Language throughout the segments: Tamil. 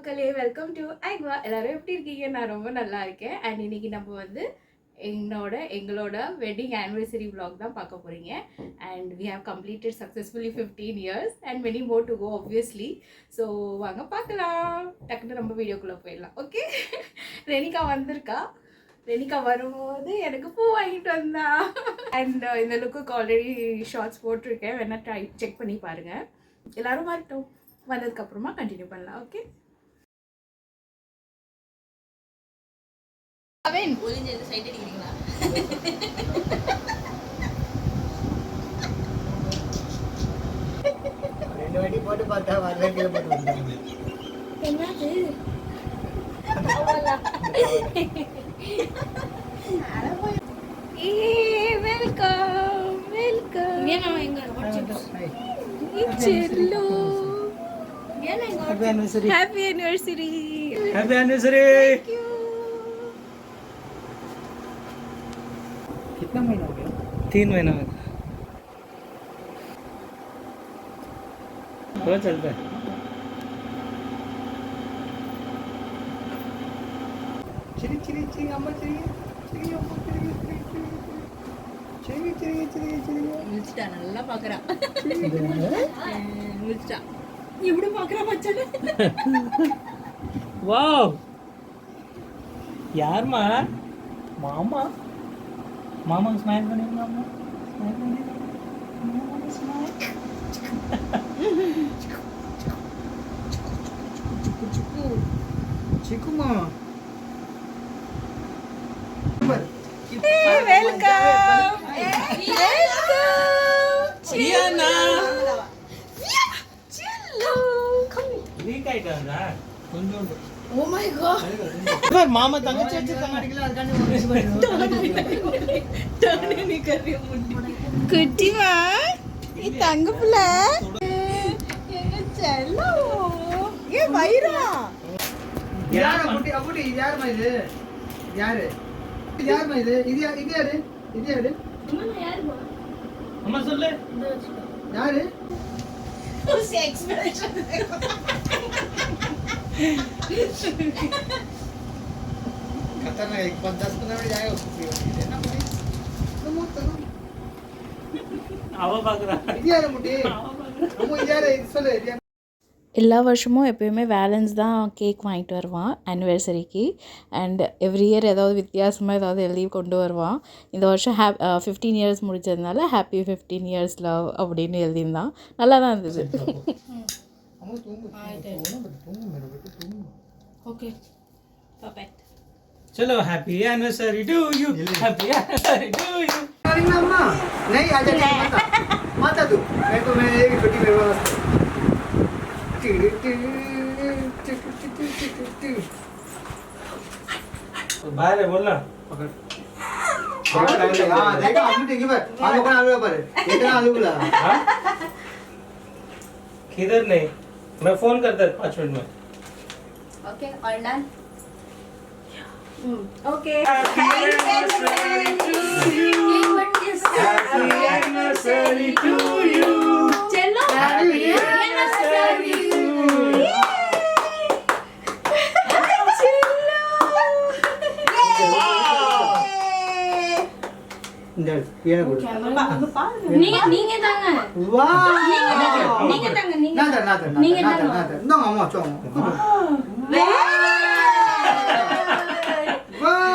மக்களே, வெல்கம் டு ஐக்வா. எல்லாரும் எப்படி இருக்கீங்க? நான் ரொம்ப நல்லா இருக்கேன். அண்ட் இன்னைக்கு நம்ம வந்து எங்களோட வெட்டிங் ஆனிவர்சரி vlog தான் பார்க்க போறீங்க. And we have completed successfully 15 years and many more to go obviously. So வாங்க பார்க்கலாம். டக்குன்னு நம்ம வீடியோக்குள்ளே போயிடலாம். ஓகே, ரெனிகா வந்திருக்கா. ரெனிகா வரும்போது எனக்கு பூ வாங்கிட்டு வந்தா. அண்ட் இந்த லுக்குக்கு ஆல்ரெடி ஷார்ட்ஸ் போட்டிருக்கேன், வேணா ட்ரை செக் பண்ணி பாருங்கள். எல்லாரும் வரட்டும், வந்ததுக்கப்புறமா கண்டினியூ பண்ணலாம். ஓகே, அவன் ஒளிஞ்சு எது சைட் அடிக்கிறீங்களா? ரெண்டு வாட்டி போட்டு பார்த்தா வரல, கீழே போட்டு வந்தாங்க. என்னது வெல்கம் வெல்கம். ஏன்னா எங்க cell Happy anniversary. Happy anniversary. Happy anniversary. Thank you. कितना महीना हो गया? 3 महीना हो गया. बहुत चलता है. चिरी चिरी चिरी अम्मा चिरी चिरी अम्मा चिरी चिरी चिरी चिरी चिरी முடிச்சிட்டா, நல்லா பாக்குறா. முடிச்சிட்டா, எப்படி பாக்குறா மச்சான்? வாவ், யார்மா? மாமா. மாமா ஸ்மைல் பண்ணுங்க. மாமா ஸ்மைல் பண்ணுங்க. மாமா ஸ்மைல். சிக்குமா. Welcome Rihanna. செல்லு. வீக் ஆயிட்டாங்க கொஞ்சம். Oh my god. மாமா தங்கச்சி வச்சிருக்காங்க. குட்டிமா, நீ தங்க பிள்ளை. எங்க செல்லம். ஏ வைரா. யார் அப்புடி அப்புடி யார்மா இது? யாரு? யார்மா இது? இது யாரு? இது யாரு? அம்மா சொல்லு. யாரு? उस एक्सप्रेशन खतरनाक. एक 10-15 मिनट जाएगा उसको देना पड़ेगा. तुम आवा பாக்குறா. இது யாரு முடி? அம்மா இது யாரு? இது சொல்லு. எல்லா வருஷமும் எப்போயுமே வேலன்ஸ் தான் கேக் வாங்கிட்டு வருவான் ஆனிவர்சரிக்கு. அண்ட் எவ்ரி இயர் ஏதாவது வித்தியாசமாக ஏதாவது எழுதி கொண்டு வருவான். இந்த வருஷம் 15 இயர்ஸ் முடிச்சதுனால ஹாப்பி 15 இயர்ஸ் லவ் அப்படின்னு எழுதியிருந்தான். நல்லா தான் இருந்தது. Okay, perfect. चलो happy anniversary to you. Happy anniversary to you. करेंगे अम्मा? नहीं आ जाए मत तू. मैं तो मैं एक छोटी मेरे वास्ते. तो बाहर है बोलना. पकड़. हां देखा आलू देखी पर. आलू कौन आलू पर? इतना आलू बोला. हां? किधर नहीं? मैं फोन करता 5 मिनट में. Okay, all done. Okay. Happy anniversary to you. Happy anniversary to you. चलो Happy anniversary to you. இந்த பியானோ போடு. நீங்க தாங்க. வாவ். நீங்க தாங்க. நீங்க நாத. இந்தாங்க அம்மா சோங்க. வாவ்.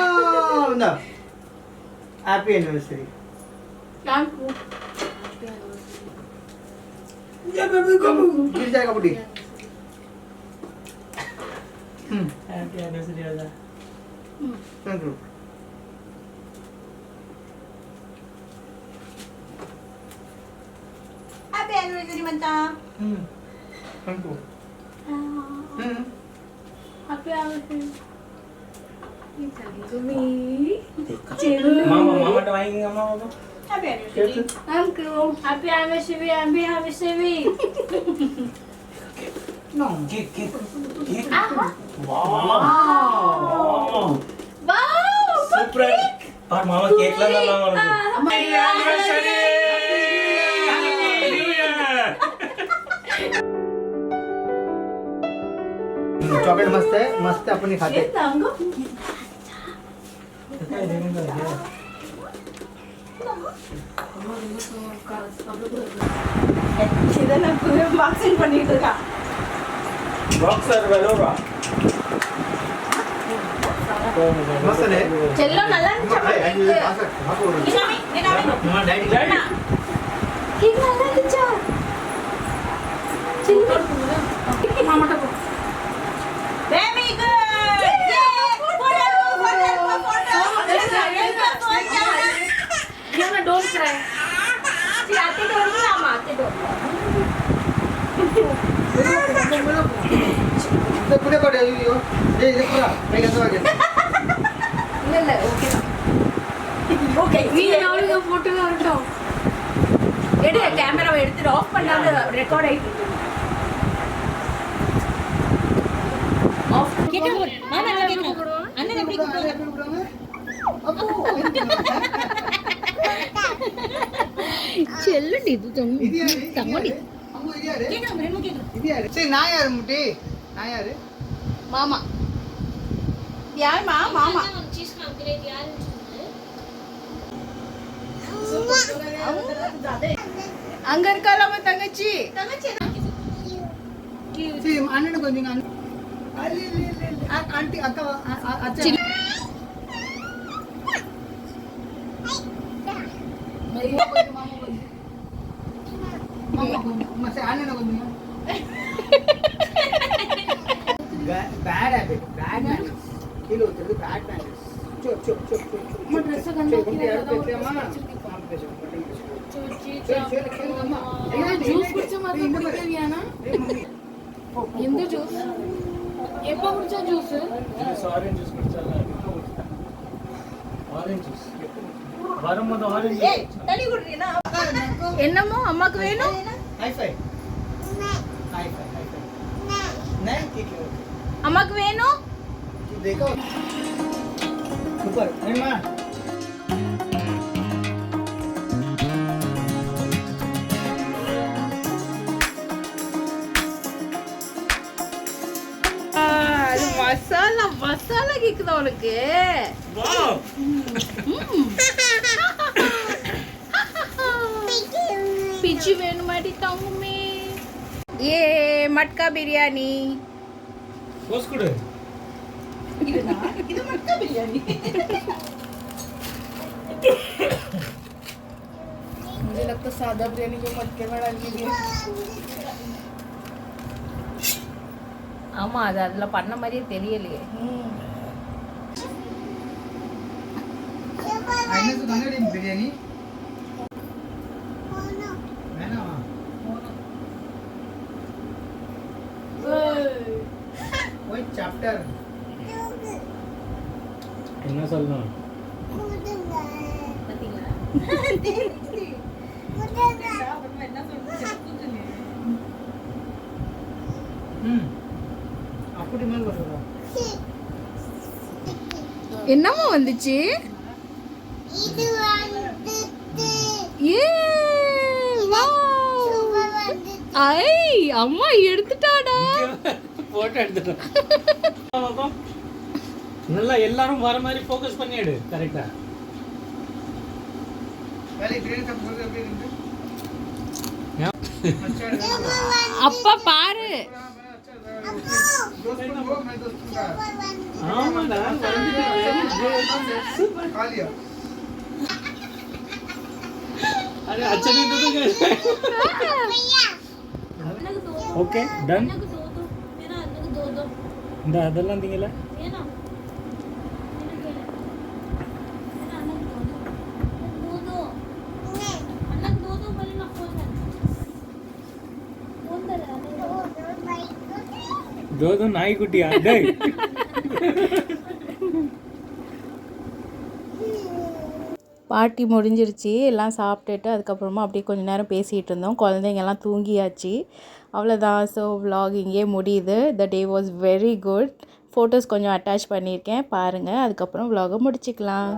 இந்தா. Happy anniversary. Thank you. ये बेबी को गिर जाएगा बुड्ढी. हैप्पी एनिवर्सरी आजा. Thank you. హ్యాపీ యానివర్సరీ మంతా. Thank you. Happy anniversary. चलो मामा दवाएंगे मामा. Happy anniversary. Thank you. Happy anniversary. Happy anniversary. No, cake. Wow. Wow, super. और मामा केक ला मामा. Happy anniversary. Happy new year. Chocolate मस्त है, मस्त अपन ही खाते हैं। இதெல்லாம் பாக்ஸிங் பண்ணிட்டு இருக்கா. बॉक्सर वेलोरा मस्त है। செல்லம் நல்லா இருந்துச்சு. डैडी கேக் நல்லா இருந்துச்சா? மாமாட்ட போ. Very good. Yana, don't cry. See, aate door me, amma, aate door. तो पूरे कोड ये पूरा मैं कैसे आ गया இல்ல ஓகே தான். Okay. நீ நாளைக்கு போட்டோல வரட்டும். எடு கேமராவை எடுத்து ஆஃப் பண்ணாத ரெக்கார்ட் ஆயிட்டு இருக்கு. ஆஃப் கேக்குது. மாமா என்ன கேக்குது? அண்ணன் எப்படி கூப்பிடுறாங்க? செல்லுடி இது தங்கடி हमको இது யாரு கேக்குது. ரெண்டு கேக்குது. இது யாரு சரி நான் யாரு முட்டி நான் யாரு மாமா யாருமா மாமா அங்க இருக்காளாம தங்கச்சி சரி அண்ணனுக்கு கொஞ்சம் ஆண்டி அக்கா அச்சா மாமா சரி அண்ணனுக்கு கொஞ்சம் bad habit bad manners feel होते हैं बैड मैनर्स चुप चुप चुप चुप मैं ड्रेस गंदा किया ಜ್ಯೂಸ್ ಕುಡಿಚೋ ಮಾತ್ರ ಕುಡಿತೀವಿಯಾನ ಎಂದ ಜ್ಯೂಸ್ ಎಪ್ಪ ಕುಡಿಚೋ ಜ್ಯೂಸ್ ಆರೆಂಜ್ ಜ್ಯೂಸ್ ಕುಡಿಚಲ್ಲ ಆರೆಂಜ್ ಜ್ಯೂಸ್ வரும்போது ஆரஞ்சு ஏய் தண்ணி குடிறீனா? என்னமோ அம்மாக்கு வேணும் high five high five high five नहीं ठीक है அம்மாக்கு வேணும் देखो ऊपर नहीं मां அது மசாலா மசாலா கேக்குதா உனக்கு வாவ் பிச்சி வேணுமாடி தங்குமே ஏ மட்கா பிரியாணி போஸ் கொடு இது மட்டும் பிரியாணி. मुझे लगता सादा बिरयानी को मटके में डाल के दिए ஆமா அது அதுல பண்ண மாதிரியே தெரியலையே आईने तो खाने डी बिरयानी है ना वही चैप्टर என்ன சொல்லணும் அப்படி மேல வருதா என்னமா வந்துச்சு ஏ ஐ அம்மா எடுத்துட்டாடா போட்டோ எடுத்துட்டோம் நல்லா எல்லாரும் வர மாதிரி ஃபோக்கஸ் பண்ணி எடு கரெக்ட்டா पहले बिरयानी का बोल रहे थे अच्छा அப்பா பாரு दोस्त को वो मैं दोस्त का ஆமாடா खा लिया अरे अच्छा नहीं तो ओके डन இந்த அதெல்லாம் தீங்கல தோ நாய்க்குட்டியா டேய் பார்ட்டி முடிஞ்சிருச்சு எல்லாம் சாப்பிட்டுட்டு அதுக்கப்புறமா அப்படியே கொஞ்ச நேரம் பேசிகிட்டு இருந்தோம் குழந்தைங்கெல்லாம் தூங்கியாச்சு அவ்வளோதான் ஸோ vlog இங்கே முடியுது the day was very good photos கொஞ்சம் அட்டாச் பண்ணியிருக்கேன் பாருங்கள் அதுக்கப்புறம் vlog முடிச்சுக்கலாம்